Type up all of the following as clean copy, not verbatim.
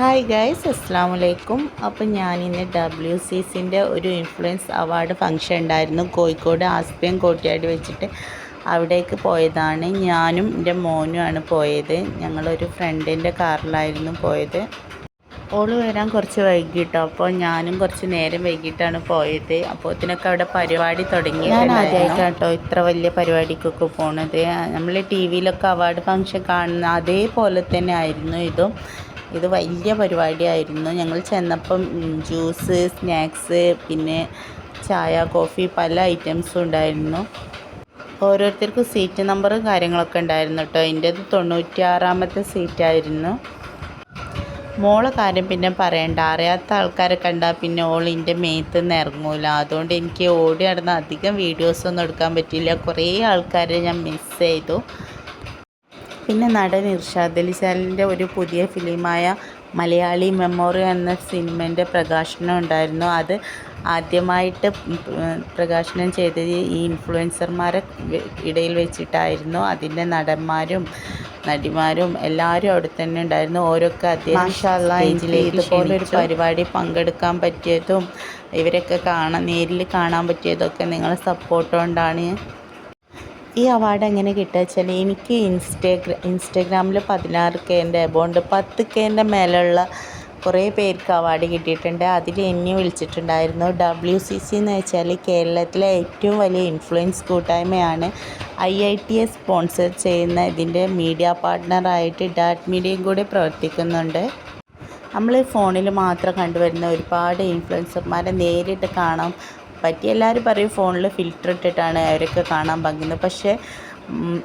Hi guys, അസ്സാം വലൈക്കും. അപ്പോൾ ഞാനിന്ന് WCCൻ്റെ ഒരു ഇൻഫ്ലുവൻസ് അവാർഡ് ഫംഗ്ഷൻ ഉണ്ടായിരുന്നു കോഴിക്കോട് ആസ്പിയം കോർട്ട്യാർഡ് വെച്ചിട്ട്. അവിടേക്ക് പോയതാണ്. ഞാനും എൻ്റെ മോനുമാണ് പോയത്. ഞങ്ങളൊരു ഫ്രണ്ടിൻ്റെ കാറിലായിരുന്നു പോയത്. ഓള് വരാൻ കുറച്ച് വൈകിട്ടോ, അപ്പോൾ ഞാനും കുറച്ച് നേരം വൈകിട്ടാണ് പോയത്. അപ്പോൾ ഇതിനൊക്കെ അവിടെ പരിപാടി തുടങ്ങി. ഞാൻ ആദ്യമായിട്ടാട്ടോ ഇത്ര വലിയ പരിപാടിക്കൊക്കെ പോണത്. നമ്മൾ TV-യിലൊക്കെ അവാർഡ് ഫംഗ്ഷൻ കാണുന്ന അതേപോലെ തന്നെ ആയിരുന്നു ഇതും. ഇത് വലിയ പരിപാടിയായിരുന്നു. ഞങ്ങൾ ചെന്നപ്പം ജ്യൂസ്, സ്നാക്സ്, പിന്നെ ചായ, കോഫി, പല ഐറ്റംസും ഉണ്ടായിരുന്നു. ഓരോരുത്തർക്കും സീറ്റ് നമ്പറും കാര്യങ്ങളൊക്കെ ഉണ്ടായിരുന്നു കേട്ടോ. എൻ്റേത് 96ാമത്തെ സീറ്റായിരുന്നു. മോളെ കാര്യം പിന്നെ പറയണ്ട, അറിയാത്ത ആൾക്കാരെ കണ്ടാൽ പിന്നെ ഓളിൻ്റെ മേത്ത് നിന്ന് ഇറങ്ങൂല. അതുകൊണ്ട് എനിക്ക് ഓടി നടന്ന് അധികം വീഡിയോസൊന്നും എടുക്കാൻ പറ്റിയില്ല. കുറേ ആൾക്കാരെ ഞാൻ മിസ് ചെയ്തു. പിന്നെ നടൻ ഇർഷാദ് അലി സാലിൻ്റെ ഒരു പുതിയ ഫിലിമായ മലയാളി മെമ്മോറി എന്ന സിനിമേൻ്റെ പ്രകാശനം ഉണ്ടായിരുന്നു. അത് ആദ്യമായിട്ട് പ്രകാശനം ചെയ്തത് ഈ ഇൻഫ്ലുവൻസർമാരെ ഇടയിൽ വെച്ചിട്ടായിരുന്നു. അതിൻ്റെ നടന്മാരും നടിമാരും എല്ലാവരും അവിടെ തന്നെ ഉണ്ടായിരുന്നു. ഓരോക്കെ സ്റ്റേജിലേക്ക് ഇതുപോലൊരു പരിപാടി പങ്കെടുക്കാൻ പറ്റിയതും ഇവരൊക്കെ നേരിൽ കാണാൻ പറ്റിയതൊക്കെ നിങ്ങളെ സപ്പോർട്ട് കൊണ്ടാണ്. ഈ അവാർഡ് എങ്ങനെ കിട്ടുക വെച്ചാൽ, എനിക്ക് ഇൻസ്റ്റഗ്രാമിൽ 16K എബോണ്ട് 10K മേലുള്ള കുറേ പേർക്ക് അവാർഡ് കിട്ടിയിട്ടുണ്ട്. അതിൽ എന്നെ വിളിച്ചിട്ടുണ്ടായിരുന്നു. WCC എന്ന് വെച്ചാൽ കേരളത്തിലെ ഏറ്റവും വലിയ ഇൻഫ്ലുവൻസ് കൂട്ടായ്മയാണ്. IITS സ്പോൺസർ ചെയ്യുന്ന ഇതിൻ്റെ മീഡിയ പാർട്ട്ണറായിട്ട് ഡാറ്റ് മീഡിയയും കൂടി പ്രവർത്തിക്കുന്നുണ്ട്. നമ്മൾ ഫോണിൽ മാത്രം കണ്ടുവരുന്ന ഒരുപാട് ഇൻഫ്ലുവൻസർമാരെ നേരിട്ട് കാണാൻ പറ്റി. എല്ലാവരും പറയും ഫോണിൽ ഫിൽറ്റർ ഇട്ടിട്ടാണ് അവരൊക്കെ കാണാൻ ഭംഗിക്കുന്നത്. പക്ഷേ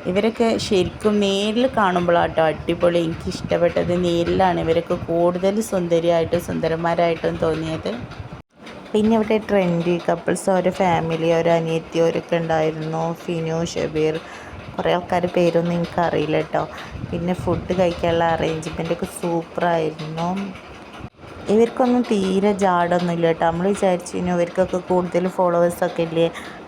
ഇവരൊക്കെ ശരിക്കും നേരിൽ കാണുമ്പോഴാട്ടോ അടിപൊളി. എനിക്ക് ഇഷ്ടപ്പെട്ടത് നേരിലാണ് ഇവരൊക്കെ കൂടുതൽ സുന്ദരിയായിട്ടും സുന്ദരന്മാരായിട്ടും തോന്നിയത്. പിന്നെ ഇവിടെ ട്രെൻഡി കപ്പിൾസ്, ഓരോ ഫാമിലി, ഓരോ അനിയത്തി, ഓരൊക്കെ ഉണ്ടായിരുന്നു. ഫിനു, ഷബീർ, കുറേ ആൾക്കാർ പേരൊന്നും എനിക്കറിയില്ല കേട്ടോ. പിന്നെ ഫുഡ് കഴിക്കാനുള്ള അറേഞ്ച്മെൻറ്റൊക്കെ സൂപ്പറായിരുന്നു. ഇവർക്കൊന്നും തീരെ ജാടൊന്നുമില്ല കേട്ടോ. നമ്മൾ വിചാരിച്ചിരുന്നു ഇവർക്കൊക്കെ കൂടുതൽ ഫോളോവേഴ്സൊക്കെ ഇല്ലേ,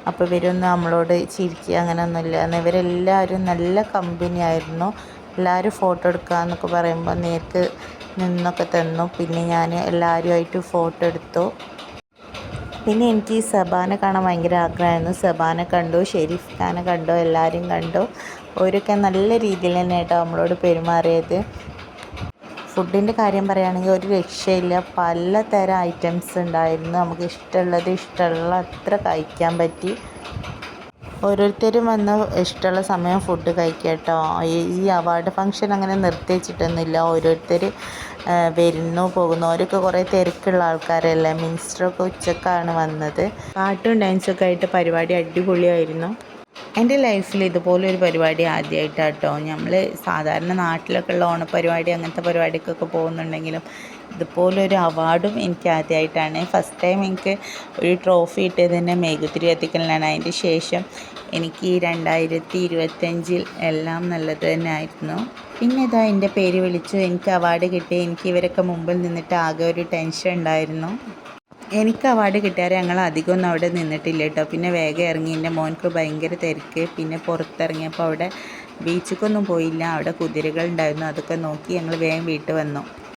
അപ്പോൾ ഇവരൊന്നും നമ്മളോട് ചിരിക്കുക അങ്ങനെയൊന്നുമില്ല. ഇവരെല്ലാവരും നല്ല കമ്പനി ആയിരുന്നു. എല്ലാവരും ഫോട്ടോ എടുക്കുക എന്നൊക്കെ പറയുമ്പോൾ നേർക്ക് നിന്നൊക്കെ തന്നു. പിന്നെ ഞാൻ എല്ലാവരുമായിട്ട് ഫോട്ടോ എടുത്തു. പിന്നെ എനിക്ക് സബാനെ കാണാൻ ഭയങ്കര ആഗ്രഹമായിരുന്നു. സബാനെ കണ്ടു, ഷെരീഫ് ഖാനെ കണ്ടു, എല്ലാവരും കണ്ടു. അവരൊക്കെ നല്ല രീതിയിൽ തന്നെ കേട്ടോ നമ്മളോട് പെരുമാറിയത്. ഫുഡിൻ്റെ കാര്യം പറയുകയാണെങ്കിൽ ഒരു രക്ഷയില്ല. പലതരം ഐറ്റംസ് ഉണ്ടായിരുന്നു. നമുക്ക് ഇഷ്ടമുള്ള അത്ര കഴിക്കാൻ പറ്റി. ഓരോരുത്തരും വന്ന് ഇഷ്ടമുള്ള സമയം ഫുഡ് കഴിക്കുക കേട്ടോ. ഈ അവാർഡ് ഫംഗ്ഷൻ അങ്ങനെ നിർത്തി വെച്ചിട്ടൊന്നുമില്ല. ഓരോരുത്തർ വരുന്നു പോകുന്നു. അവരൊക്കെ കുറേ തിരക്കുള്ള ആൾക്കാരല്ലേ. മിനിസ്റ്ററൊക്കെ ഉച്ചക്കാണ് വന്നത്. പാട്ടും ഡാൻസൊക്കെ ആയിട്ട് പരിപാടി അടിപൊളിയായിരുന്നു. എൻ്റെ ലൈഫിൽ ഇതുപോലൊരു പരിപാടി ആദ്യമായിട്ടാട്ടോ. നമ്മൾ സാധാരണ നാട്ടിലൊക്കെ ഉള്ള ഓണപ്പരിപാടി അങ്ങനത്തെ പരിപാടിക്കൊക്കെ പോകുന്നുണ്ടെങ്കിലും ഇതുപോലൊരു അവാർഡും എനിക്ക് ആദ്യമായിട്ടാണ്. ഫസ്റ്റ് ടൈം എനിക്ക് ഒരു ട്രോഫി കിട്ടിയത് തന്നെ മെഴുകുതിരി കത്തിക്കലിനാണ്. അതിൻ്റെ ശേഷം എനിക്ക് 2025 എല്ലാം നല്ലത് തന്നെ ആയിരുന്നു. പിന്നെ ഇതാ എൻ്റെ പേര് വിളിച്ചു, എനിക്ക് അവാർഡ് കിട്ടി. എനിക്ക് ഇവരൊക്കെ മുമ്പിൽ നിന്നിട്ട് ആകെ ഒരു ടെൻഷൻ ഉണ്ടായിരുന്നു. എനിക്ക് അവാർഡ് കിട്ടിയാൽ ഞങ്ങൾ അധികമൊന്നും അവിടെ നിന്നിട്ടില്ല കേട്ടോ. പിന്നെ വേഗം ഇറങ്ങി. എൻ്റെ മോൻക്ക് ഭയങ്കര തിരക്ക്. പിന്നെ പുറത്തിറങ്ങിയപ്പോൾ അവിടെ ബീച്ചിക്കൊന്നും പോയില്ല. അവിടെ കുതിരകൾ ഉണ്ടായിരുന്നു, അതൊക്കെ നോക്കി ഞങ്ങൾ വേഗം വീട്ടിൽ വന്നു.